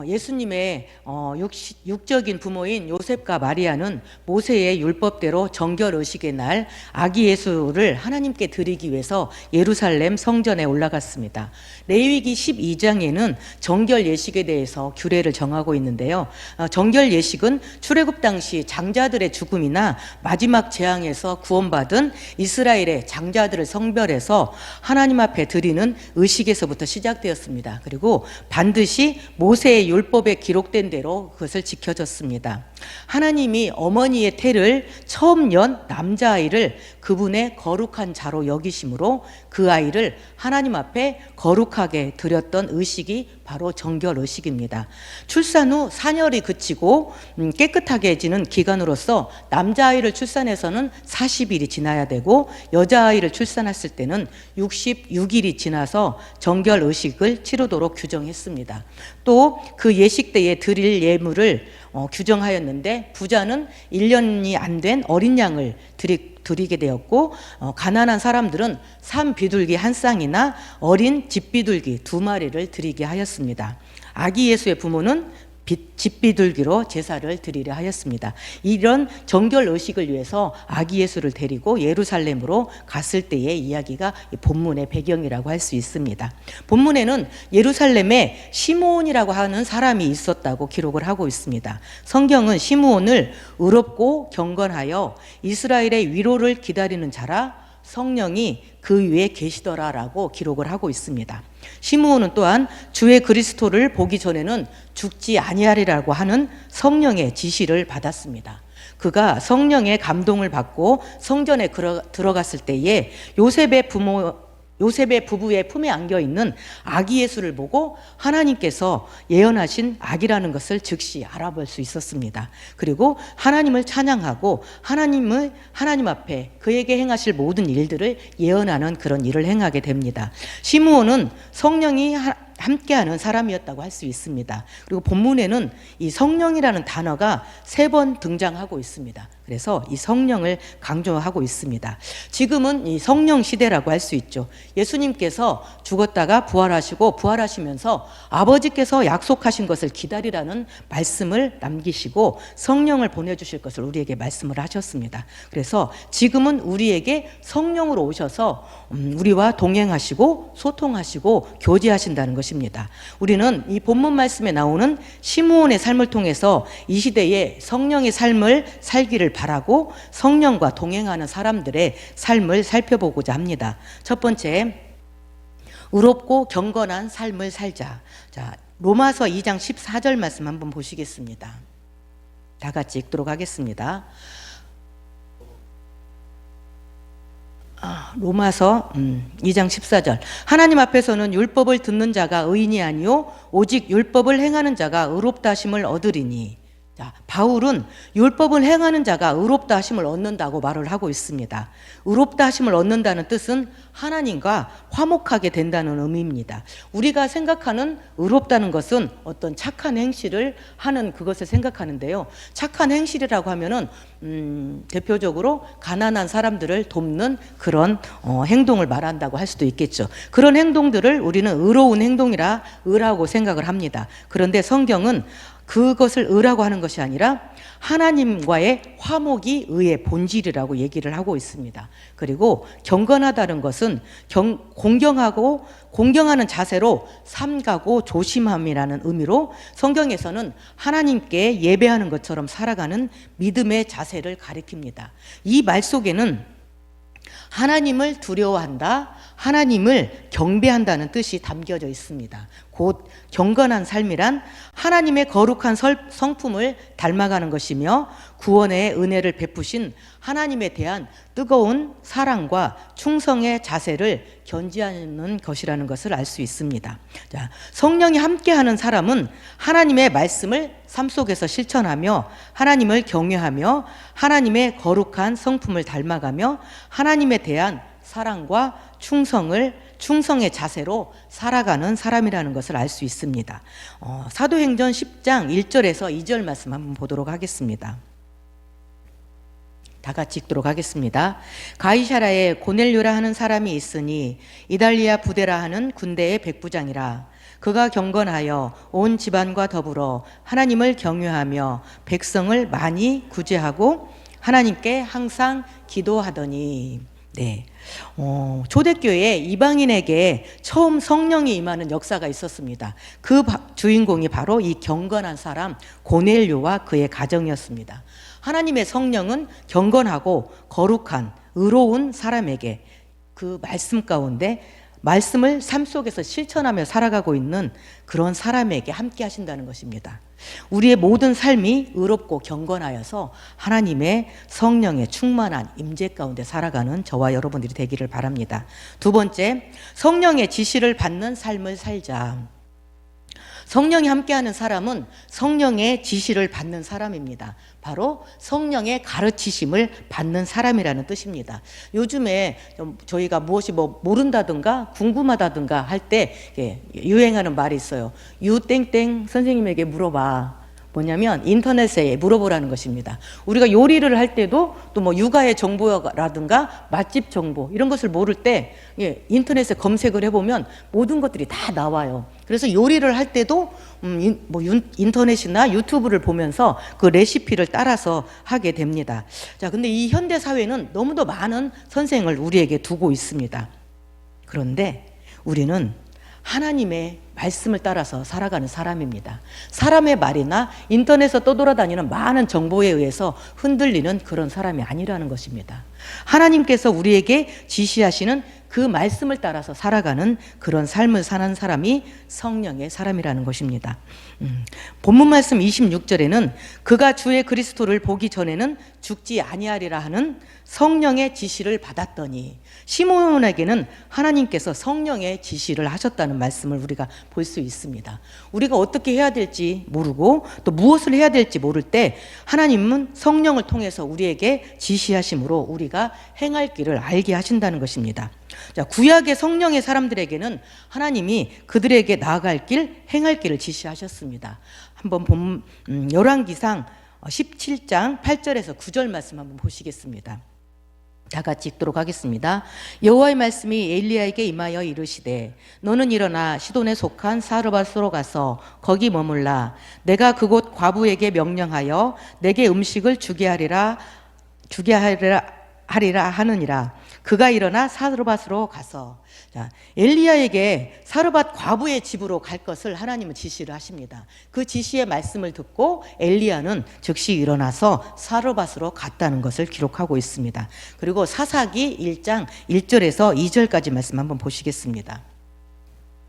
예수님의 육적인 부모인 요셉과 마리아는 모세의 율법대로 정결의식의 날 아기 예수를 하나님께 드리기 위해서 예루살렘 성전에 올라갔습니다. 레위기 12장에는 정결 예식에 대해서 규례를 정하고 있는데요. 정결 예식은 출애굽 당시 장자들의 죽음이나 마지막 재앙에서 구원받은 이스라엘의 장자들을 성별해서 하나님 앞에 드리는 의식에서부터 시작되었습니다. 그리고 반드시 모세의 율법에 기록된 대로 그것을 지켜졌습니다. 하나님이 어머니의 태를 처음 연 남자아이를 그분의 거룩한 자로 여기심으로 그 아이를 하나님 앞에 거룩하게 드렸던 의식이 바로 정결 의식입니다. 출산 후 산열이 그치고 깨끗하게 지는 기간으로서 남자아이를 출산해서는 40일이 지나야 되고 여자아이를 출산했을 때는 66일이 지나서 정결 의식을 치르도록 규정했습니다. 또 그 예식 때에 드릴 예물을 규정하였는데 부자는 1년이 안 된 어린 양을 드리게 되었고 가난한 사람들은 산 비둘기 한 쌍이나 어린 집비둘기 2마리를 드리게 하였습니다. 아기 예수의 부모는 집비둘기로 제사를 드리려 하였습니다. 이런 정결 의식을 위해서 아기 예수를 데리고 예루살렘으로 갔을 때의 이야기가 본문의 배경이라고 할 수 있습니다. 본문에는 예루살렘에 시므온이라고 하는 사람이 있었다고 기록을 하고 있습니다. 성경은 시므온을 의롭고 경건하여 이스라엘의 위로를 기다리는 자라 성령이 그 위에 계시더라라고 기록을 하고 있습니다. 시므온은 또한 주의 그리스도를 보기 전에는 죽지 아니하리라고 하는 성령의 지시를 받았습니다. 그가 성령의 감동을 받고 성전에 들어갔을 때에 요셉의 부부의 품에 안겨 있는 아기 예수를 보고 하나님께서 예언하신 아기라는 것을 즉시 알아볼 수 있었습니다. 그리고 하나님을 찬양하고 하나님 앞에 그에게 행하실 모든 일들을 예언하는 그런 일을 행하게 됩니다. 시므온은 성령이 함께하는 사람이었다고 할 수 있습니다. 그리고 본문에는 이 성령이라는 단어가 3번 등장하고 있습니다. 그래서 이 성령을 강조하고 있습니다. 지금은 이 성령 시대라고 할 수 있죠. 예수님께서 죽었다가 부활하시면서 아버지께서 약속하신 것을 기다리라는 말씀을 남기시고 성령을 보내주실 것을 우리에게 말씀을 하셨습니다. 그래서 지금은 우리에게 성령으로 오셔서 우리와 동행하시고 소통하시고 교제하신다는 것입니다. 우리는 이 본문 말씀에 나오는 시므온의 삶을 통해서 이 시대에 성령의 삶을 살기를 바라고 성령과 동행하는 사람들의 삶을 살펴보고자 합니다. 첫 번째, 의롭고 경건한 삶을 살자. 자, 로마서 2장 14절 말씀 한번 보시겠습니다. 다 같이 읽도록 하겠습니다. 로마서 2장 14절. 하나님 앞에서는 율법을 듣는 자가 의인이 아니요 오직 율법을 행하는 자가 의롭다 하심을 얻으리니. 자, 바울은 율법을 행하는 자가 의롭다 하심을 얻는다고 말을 하고 있습니다. 의롭다 하심을 얻는다는 뜻은 하나님과 화목하게 된다는 의미입니다. 우리가 생각하는 의롭다는 것은 어떤 착한 행실을 하는 그것을 생각하는데요. 착한 행실이라고 하면은 대표적으로 가난한 사람들을 돕는 그런 행동을 말한다고 할 수도 있겠죠. 그런 행동들을 우리는 의로운 행동이라 의라고 생각을 합니다. 그런데 성경은 그것을 의라고 하는 것이 아니라 하나님과의 화목이 의의 본질이라고 얘기를 하고 있습니다. 그리고 경건하다는 것은 공경하는 자세로 삼가고 조심함이라는 의미로 성경에서는 하나님께 예배하는 것처럼 살아가는 믿음의 자세를 가리킵니다. 이 말 속에는 하나님을 두려워한다, 하나님을 경배한다는 뜻이 담겨져 있습니다. 곧 경건한 삶이란 하나님의 거룩한 성품을 닮아가는 것이며 구원의 은혜를 베푸신 하나님에 대한 뜨거운 사랑과 충성의 자세를 견지하는 것이라는 것을 알 수 있습니다. 자, 성령이 함께하는 사람은 하나님의 말씀을 삶 속에서 실천하며 하나님을 경외하며 하나님의 거룩한 성품을 닮아가며 하나님에 대한 사랑과 충성의 자세로 살아가는 사람이라는 것을 알 수 있습니다. 사도행전 10장 1절에서 2절 말씀 한번 보도록 하겠습니다. 다 같이 읽도록 하겠습니다. 가이사라에 고넬료라 하는 사람이 있으니 이달리아 부대라 하는 군대의 백부장이라. 그가 경건하여 온 집안과 더불어 하나님을 경외하며 백성을 많이 구제하고 하나님께 항상 기도하더니. 네. 초대교회에 이방인에게 처음 성령이 임하는 역사가 있었습니다. 그 주인공이 바로 이 경건한 사람 고넬료와 그의 가정이었습니다. 하나님의 성령은 경건하고 거룩한 의로운 사람에게 그 말씀 가운데 말씀을 삶 속에서 실천하며 살아가고 있는 그런 사람에게 함께 하신다는 것입니다. 우리의 모든 삶이 의롭고 경건하여서 하나님의 성령의 충만한 임재 가운데 살아가는 저와 여러분들이 되기를 바랍니다. 두 번째, 성령의 지시를 받는 삶을 살자. 성령이 함께하는 사람은 성령의 지시를 받는 사람입니다. 바로 성령의 가르치심을 받는 사람이라는 뜻입니다. 요즘에 저희가 무엇이 모른다든가 궁금하다든가 할 때 유행하는 말이 있어요. 유땡땡 선생님에게 물어봐. 뭐냐면 인터넷에 물어보라는 것입니다. 우리가 요리를 할 때도 또 육아의 정보라든가 맛집 정보 이런 것을 모를 때 인터넷에 검색을 해보면 모든 것들이 다 나와요. 그래서 요리를 할 때도 인터넷이나 유튜브를 보면서 그 레시피를 따라서 하게 됩니다. 자, 근데 이 현대 사회는 너무도 많은 선생을 우리에게 두고 있습니다. 그런데 우리는 하나님의 말씀을 따라서 살아가는 사람입니다. 사람의 말이나 인터넷에서 떠돌아다니는 많은 정보에 의해서 흔들리는 그런 사람이 아니라는 것입니다. 하나님께서 우리에게 지시하시는 그 말씀을 따라서 살아가는 그런 삶을 사는 사람이 성령의 사람이라는 것입니다. 본문 말씀 26절에는 그가 주의 그리스도를 보기 전에는 죽지 아니하리라 하는 성령의 지시를 받았더니, 시몬에게는 하나님께서 성령의 지시를 하셨다는 말씀을 우리가 볼 수 있습니다. 우리가 어떻게 해야 될지 모르고 또 무엇을 해야 될지 모를 때 하나님은 성령을 통해서 우리에게 지시하심으로 우리가 행할 길을 알게 하신다는 것입니다. 자, 구약의 성령의 사람들에게는 하나님이 그들에게 나아갈 길, 행할 길을 지시하셨습니다. 한번 본 열왕기상 17장 8절에서 9절 말씀 한번 보시겠습니다. 다 같이 읽도록 하겠습니다. 여호와의 말씀이 엘리야에게 임하여 이르시되 너는 일어나 시돈에 속한 사르밧으로 가서 거기 머물라. 내가 그곳 과부에게 명령하여 내게 음식을 주게 하리라 하느니라. 그가 일어나 사르밧으로 가서, 자, 엘리야에게 사르밧 과부의 집으로 갈 것을 하나님은 지시를 하십니다. 그 지시의 말씀을 듣고 엘리야는 즉시 일어나서 사르밧으로 갔다는 것을 기록하고 있습니다. 그리고 사사기 1장 1절에서 2절까지 말씀 한번 보시겠습니다.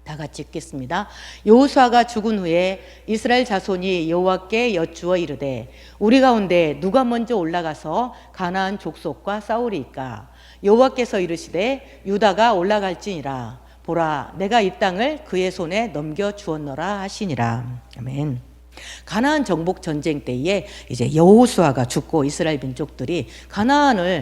다 같이 읽겠습니다. 여호수아가 죽은 후에 이스라엘 자손이 여호와께 여쭈어 이르되 우리 가운데 누가 먼저 올라가서 가나안 족속과 싸우리이까? 여호와께서 이르시되 유다가 올라갈지니라. 보라, 내가 이 땅을 그의 손에 넘겨 주었노라 하시니라. 아멘. 가나안 정복 전쟁 때에 이제 여호수아가 죽고 이스라엘 민족들이 가나안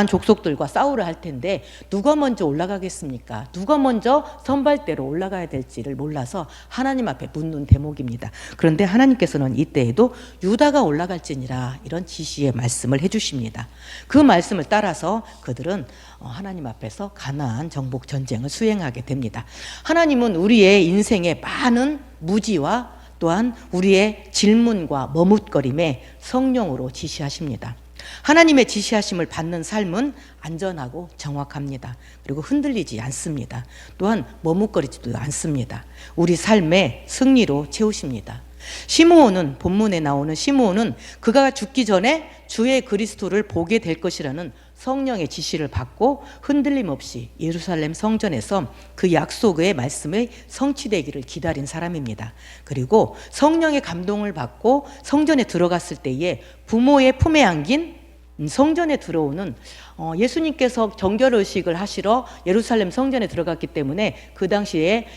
족속들과 싸우려 할 텐데 누가 먼저 올라가겠습니까? 누가 먼저 선발대로 올라가야 될지를 몰라서 하나님 앞에 묻는 대목입니다. 그런데 하나님께서는 이때에도 유다가 올라갈지니라 이런 지시의 말씀을 해주십니다. 그 말씀을 따라서 그들은 하나님 앞에서 가나안 정복 전쟁을 수행하게 됩니다. 하나님은 우리의 인생에 많은 무지와 또한 우리의 질문과 머뭇거림에 성령으로 지시하십니다. 하나님의 지시하심을 받는 삶은 안전하고 정확합니다. 그리고 흔들리지 않습니다. 또한 머뭇거리지도 않습니다. 우리 삶의 승리로 채우십니다. 시므온은, 본문에 나오는 시므온은 그가 죽기 전에 주의 그리스도를 보게 될 것이라는 성령의 지시를 받고 흔들림 없이 예루살렘 성전에서 그 약속의 말씀이 성취되기를 기다린 사람입니다. 그리고 성령의 감동을 받고 성전에 들어갔을 때에 부모의 품에 안긴 성전에 들어오는 예수님께서 정결의식을 하시러 예루살렘 성전에 들어갔기 때문에 그 당시에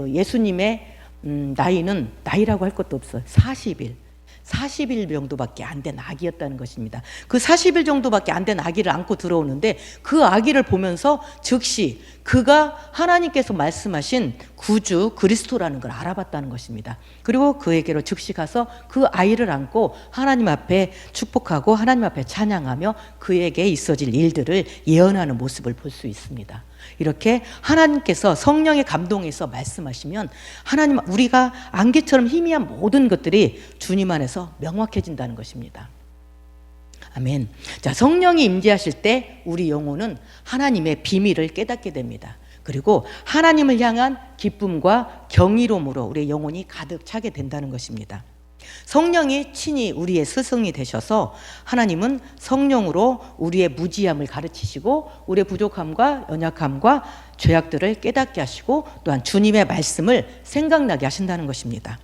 예수님의 나이는 나이라고 할 것도 없어요. 40일 정도밖에 안 된 아기였다는 것입니다. 그 40일 정도밖에 안 된 아기를 안고 들어오는데 그 아기를 보면서 즉시 그가 하나님께서 말씀하신 구주 그리스도라는 걸 알아봤다는 것입니다. 그리고 그에게로 즉시 가서 그 아이를 안고 하나님 앞에 축복하고 하나님 앞에 찬양하며 그에게 있어질 일들을 예언하는 모습을 볼 수 있습니다. 이렇게 하나님께서 성령의 감동에서 말씀하시면 하나님, 우리가 안개처럼 희미한 모든 것들이 주님 안에서 명확해진다는 것입니다. 아멘. 자, 성령이 임재하실 때 우리 영혼은 하나님의 비밀을 깨닫게 됩니다. 그리고 하나님을 향한 기쁨과 경이로움으로 우리의 영혼이 가득 차게 된다는 것입니다. 성령이 친히 우리의 스승이 되셔서 하나님은 성령으로 우리의 무지함을 가르치시고 우리의 부족함과 연약함과 죄악들을 깨닫게 하시고 또한 주님의 말씀을 생각나게 하신다는 것입니다.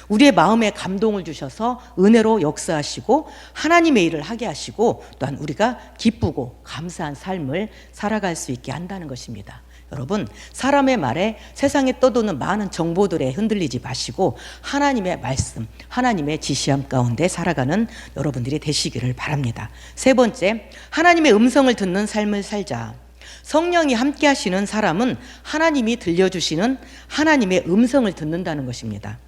우리의 마음에 감동을 주셔서 은혜로 역사하시고 하나님의 일을 하게 하시고 또한 우리가 기쁘고 감사한 삶을 살아갈 수 있게 한다는 것입니다. 여러분, 사람의 말에 세상에 떠도는 많은 정보들에 흔들리지 마시고 하나님의 말씀, 하나님의 지시함 가운데 살아가는 여러분들이 되시기를 바랍니다. 세 번째, 하나님의 음성을 듣는 삶을 살자. 성령이 함께 하시는 사람은 하나님이 들려주시는 하나님의 음성을 듣는다는 것입니다.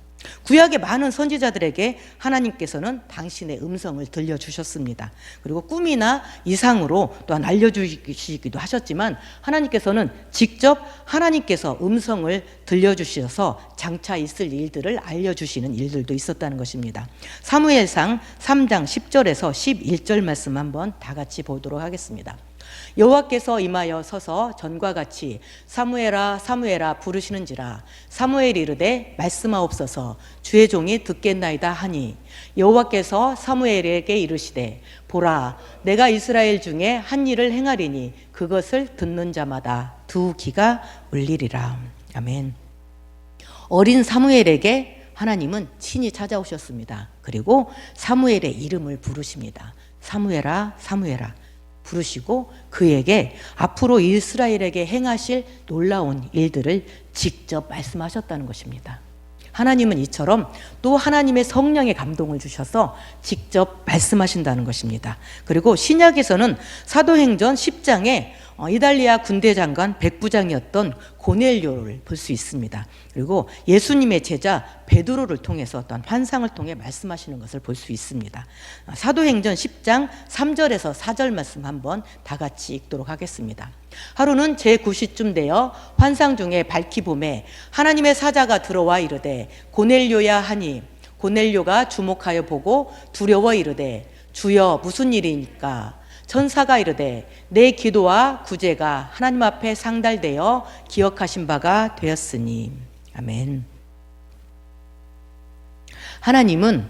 구약의 많은 선지자들에게 하나님께서는 당신의 음성을 들려주셨습니다. 그리고 꿈이나 이상으로 또한 알려주시기도 하셨지만 하나님께서는 직접 하나님께서 음성을 들려주셔서 장차 있을 일들을 알려주시는 일들도 있었다는 것입니다. 사무엘상 3장 10절에서 11절 말씀 한번 다 같이 보도록 하겠습니다. 여호와께서 임하여 서서 전과 같이 사무엘아 사무엘아 부르시는지라 사무엘이 이르되 말씀하옵소서 주의 종이 듣겠나이다 하니 여호와께서 사무엘에게 이르시되 보라 내가 이스라엘 중에 한 일을 행하리니 그것을 듣는 자마다 두 귀가 울리리라. 아멘. 어린 사무엘에게 하나님은 친히 찾아오셨습니다. 그리고 사무엘의 이름을 부르십니다. 사무엘아 사무엘아 부르시고 그에게 앞으로 이스라엘에게 행하실 놀라운 일들을 직접 말씀하셨다는 것입니다. 하나님은 이처럼 또 하나님의 성령의 감동을 주셔서 직접 말씀하신다는 것입니다. 그리고 신약에서는 사도행전 10장에 이달리아 군대 장관 백부장이었던 고넬료를 볼 수 있습니다. 그리고 예수님의 제자 베드로를 통해서 어떤 환상을 통해 말씀하시는 것을 볼 수 있습니다. 사도행전 10장 3절에서 4절 말씀 한번 다 같이 읽도록 하겠습니다. 하루는 제9시쯤 되어 환상 중에 밝히 봄에 하나님의 사자가 들어와 이르되 고넬료야 하니 고넬료가 주목하여 보고 두려워 이르되 주여 무슨 일이니까 천사가 이르되 내 기도와 구제가 하나님 앞에 상달되어 기억하신 바가 되었으니. 아멘. 하나님은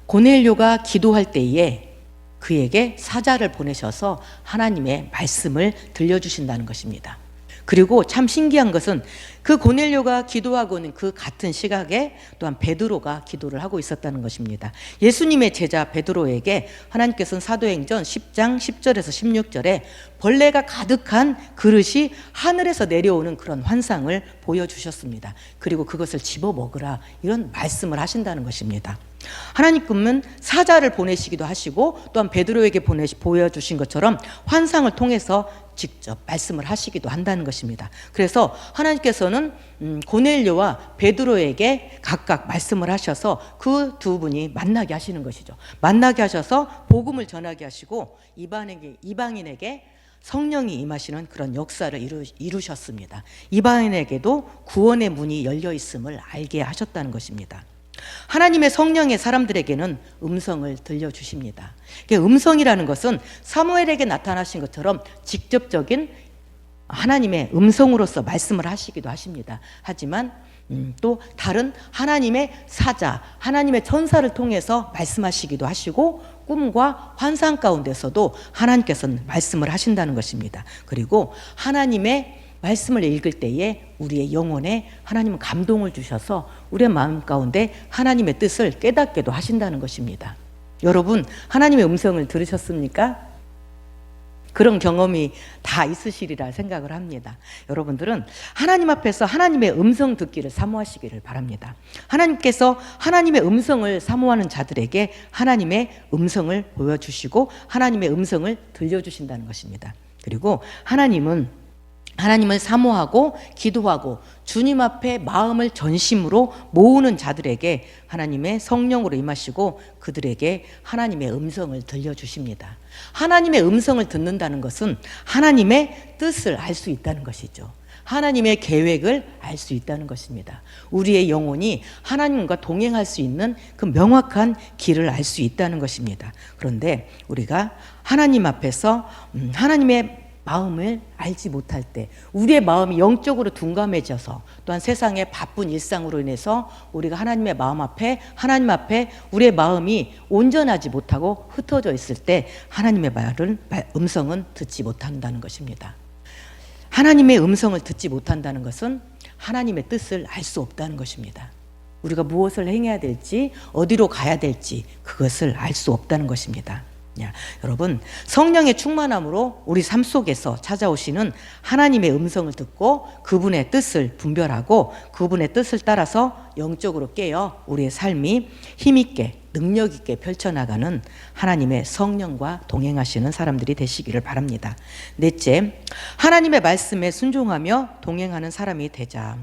고넬료가 기도할 때에 그에게 사자를 보내셔서 하나님의 말씀을 들려주신다는 것입니다. 그리고 참 신기한 것은 그 고넬료가 기도하고는 그 같은 시각에 또한 베드로가 기도를 하고 있었다는 것입니다. 예수님의 제자 베드로에게 하나님께서는 사도행전 10장 10절에서 16절에 벌레가 가득한 그릇이 하늘에서 내려오는 그런 환상을 보여주셨습니다. 그리고 그것을 집어 먹으라 이런 말씀을 하신다는 것입니다. 하나님께서는 사자를 보내시기도 하시고 또한 베드로에게 보여주신 것처럼 환상을 통해서 직접 말씀을 하시기도 한다는 것입니다. 그래서 하나님께서는 고넬료와 베드로에게 각각 말씀을 하셔서 그 두 분이 만나게 하시는 것이죠. 만나게 하셔서 복음을 전하게 하시고 이방인에게 성령이 임하시는 그런 역사를 이루셨습니다. 이방인에게도 구원의 문이 열려 있음을 알게 하셨다는 것입니다. 하나님의 성령의 사람들에게는 음성을 들려주십니다. 음성이라는 것은 사무엘에게 나타나신 것처럼 직접적인 하나님의 음성으로서 말씀을 하시기도 하십니다. 하지만 또 다른 하나님의 사자, 하나님의 천사를 통해서 말씀하시기도 하시고 꿈과 환상 가운데서도 하나님께서는 말씀을 하신다는 것입니다. 그리고 하나님의 말씀을 읽을 때에 우리의 영혼에 하나님은 감동을 주셔서 우리의 마음 가운데 하나님의 뜻을 깨닫게도 하신다는 것입니다. 여러분, 하나님의 음성을 들으셨습니까? 그런 경험이 다 있으시리라 생각을 합니다. 여러분들은 하나님 앞에서 하나님의 음성 듣기를 사모하시기를 바랍니다. 하나님께서 하나님의 음성을 사모하는 자들에게 하나님의 음성을 보여주시고 하나님의 음성을 들려주신다는 것입니다. 그리고 하나님은 하나님을 사모하고 기도하고 주님 앞에 마음을 전심으로 모으는 자들에게 하나님의 성령으로 임하시고 그들에게 하나님의 음성을 들려주십니다. 하나님의 음성을 듣는다는 것은 하나님의 뜻을 알 수 있다는 것이죠. 하나님의 계획을 알 수 있다는 것입니다. 우리의 영혼이 하나님과 동행할 수 있는 그 명확한 길을 알 수 있다는 것입니다. 그런데 우리가 하나님 앞에서 하나님의 마음을 알지 못할 때, 우리의 마음이 영적으로 둔감해져서 또한 세상의 바쁜 일상으로 인해서 우리가 하나님의 마음 앞에, 하나님 앞에 우리의 마음이 온전하지 못하고 흩어져 있을 때 하나님의 음성은 듣지 못한다는 것입니다. 하나님의 음성을 듣지 못한다는 것은 하나님의 뜻을 알 수 없다는 것입니다. 우리가 무엇을 행해야 될지, 어디로 가야 될지 그것을 알 수 없다는 것입니다. 여러분, 성령의 충만함으로 우리 삶 속에서 찾아오시는 하나님의 음성을 듣고 그분의 뜻을 분별하고 그분의 뜻을 따라서 영적으로 깨어 우리의 삶이 힘있게 능력있게 펼쳐나가는 하나님의 성령과 동행하시는 사람들이 되시기를 바랍니다. 넷째, 하나님의 말씀에 순종하며 동행하는 사람이 되자.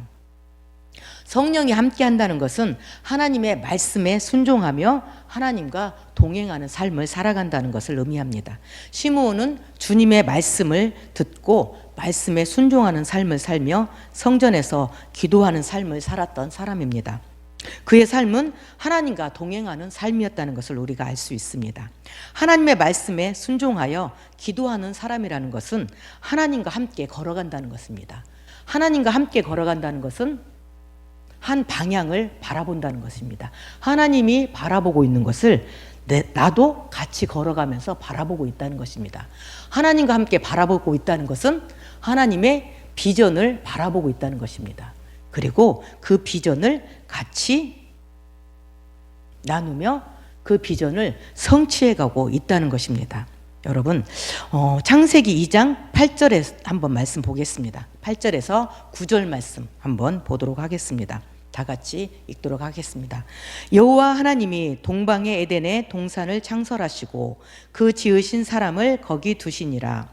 성령이 함께 한다는 것은 하나님의 말씀에 순종하며 하나님과 동행하는 삶을 살아간다는 것을 의미합니다. 시므온은 주님의 말씀을 듣고 말씀에 순종하는 삶을 살며 성전에서 기도하는 삶을 살았던 사람입니다. 그의 삶은 하나님과 동행하는 삶이었다는 것을 우리가 알 수 있습니다. 하나님의 말씀에 순종하여 기도하는 사람이라는 것은 하나님과 함께 걸어간다는 것입니다. 하나님과 함께 걸어간다는 것은 한 방향을 바라본다는 것입니다. 하나님이 바라보고 있는 것을 나도 같이 걸어가면서 바라보고 있다는 것입니다. 하나님과 함께 바라보고 있다는 것은 하나님의 비전을 바라보고 있다는 것입니다. 그리고 그 비전을 같이 나누며 그 비전을 성취해가고 있다는 것입니다. 여러분, 창세기 2장 8절에 한번 말씀 보겠습니다. 8절에서 9절 말씀 한번 보도록 하겠습니다. 다 같이 읽도록 하겠습니다. 여호와 하나님이 동방의 에덴에 동산을 창설하시고 그 지으신 사람을 거기 두시니라.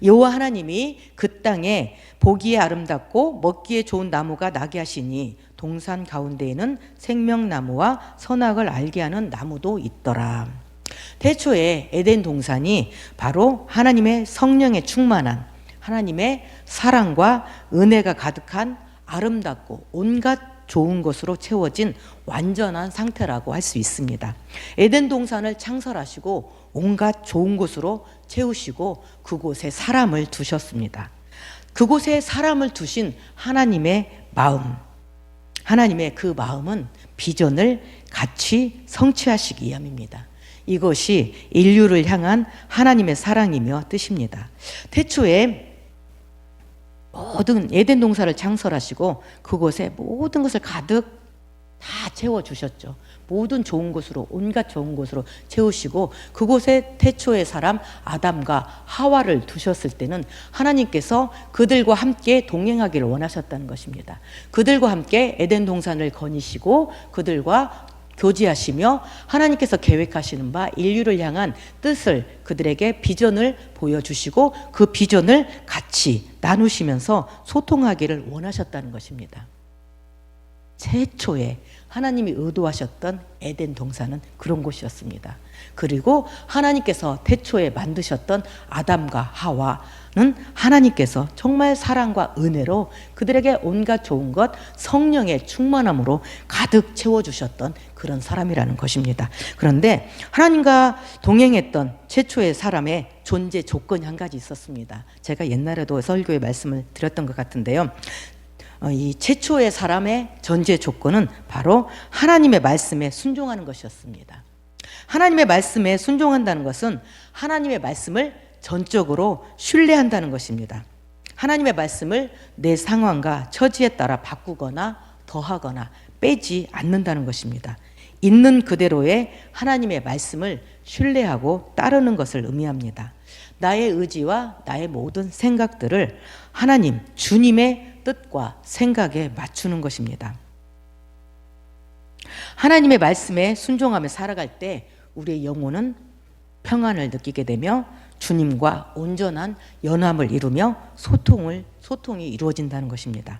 여호와 하나님이 그 땅에 보기에 아름답고 먹기에 좋은 나무가 나게 하시니 동산 가운데에는 생명나무와 선악을 알게 하는 나무도 있더라. 태초에 에덴 동산이 바로 하나님의 성령에 충만한 하나님의 사랑과 은혜가 가득한 아름답고 온갖 좋은 것으로 채워진 완전한 상태라고 할 수 있습니다. 에덴 동산을 창설하시고 온갖 좋은 것으로 채우시고 그곳에 사람을 두셨습니다. 그곳에 사람을 두신 하나님의 마음, 하나님의 그 마음은 비전을 같이 성취하시기 위함입니다. 이것이 인류를 향한 하나님의 사랑이며 뜻입니다. 태초에 모든 에덴 동산을 창설하시고 그곳에 모든 것을 가득 다 채워주셨죠. 모든 좋은 것으로, 온갖 좋은 것으로 채우시고 그곳에 태초의 사람 아담과 하와를 두셨을 때는 하나님께서 그들과 함께 동행하기를 원하셨다는 것입니다. 그들과 함께 에덴 동산을 거니시고 그들과 교제하시며 하나님께서 계획하시는 바 인류를 향한 뜻을 그들에게 비전을 보여주시고 그 비전을 같이 나누시면서 소통하기를 원하셨다는 것입니다. 최초에 하나님이 의도하셨던 에덴 동산은 그런 곳이었습니다. 그리고 하나님께서 태초에 만드셨던 아담과 하와는 하나님께서 정말 사랑과 은혜로 그들에게 온갖 좋은 것, 성령의 충만함으로 가득 채워주셨던 그런 사람이라는 것입니다. 그런데 하나님과 동행했던 최초의 사람의 존재 조건이 한 가지 있었습니다. 제가 옛날에도 설교에 말씀을 드렸던 것 같은데요. 이 최초의 사람의 존재 조건은 바로 하나님의 말씀에 순종하는 것이었습니다. 하나님의 말씀에 순종한다는 것은 하나님의 말씀을 전적으로 신뢰한다는 것입니다. 하나님의 말씀을 내 상황과 처지에 따라 바꾸거나 더하거나 빼지 않는다는 것입니다. 있는 그대로의 하나님의 말씀을 신뢰하고 따르는 것을 의미합니다. 나의 의지와 나의 모든 생각들을 하나님, 주님의 뜻과 생각에 맞추는 것입니다. 하나님의 말씀에 순종하며 살아갈 때 우리의 영혼은 평안을 느끼게 되며 주님과 온전한 연합을 이루며 소통이 이루어진다는 것입니다.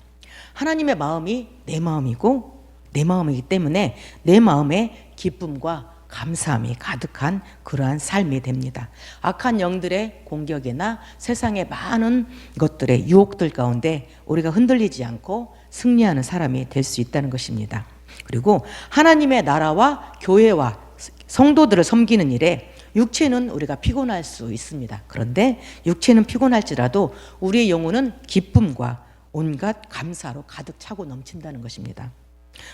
하나님의 마음이 내 마음이고 내 마음이기 때문에 내 마음에 기쁨과 감사함이 가득한 그러한 삶이 됩니다. 악한 영들의 공격이나 세상의 많은 것들의 유혹들 가운데 우리가 흔들리지 않고 승리하는 사람이 될 수 있다는 것입니다. 그리고 하나님의 나라와 교회와 성도들을 섬기는 일에 육체는 우리가 피곤할 수 있습니다. 그런데 육체는 피곤할지라도 우리의 영혼은 기쁨과 온갖 감사로 가득 차고 넘친다는 것입니다.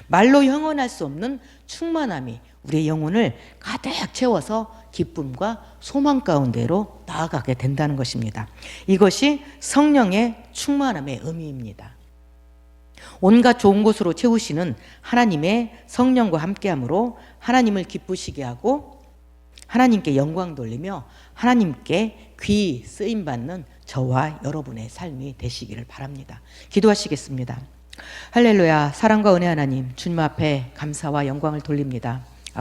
말로 형언할 수 없는 충만함이 우리의 영혼을 가득 채워서 기쁨과 소망 가운데로 나아가게 된다는 것입니다. 이것이 성령의 충만함의 의미입니다. 온갖 좋은 것으로 채우시는 하나님의 성령과 함께함으로 하나님을 기쁘시게 하고 하나님께 영광 돌리며 하나님께 귀 쓰임받는 저와 여러분의 삶이 되시기를 바랍니다. 기도하시겠습니다. 할렐루야. 사랑과 은혜 하나님, 주님 앞에 감사와 영광을 돌립니다.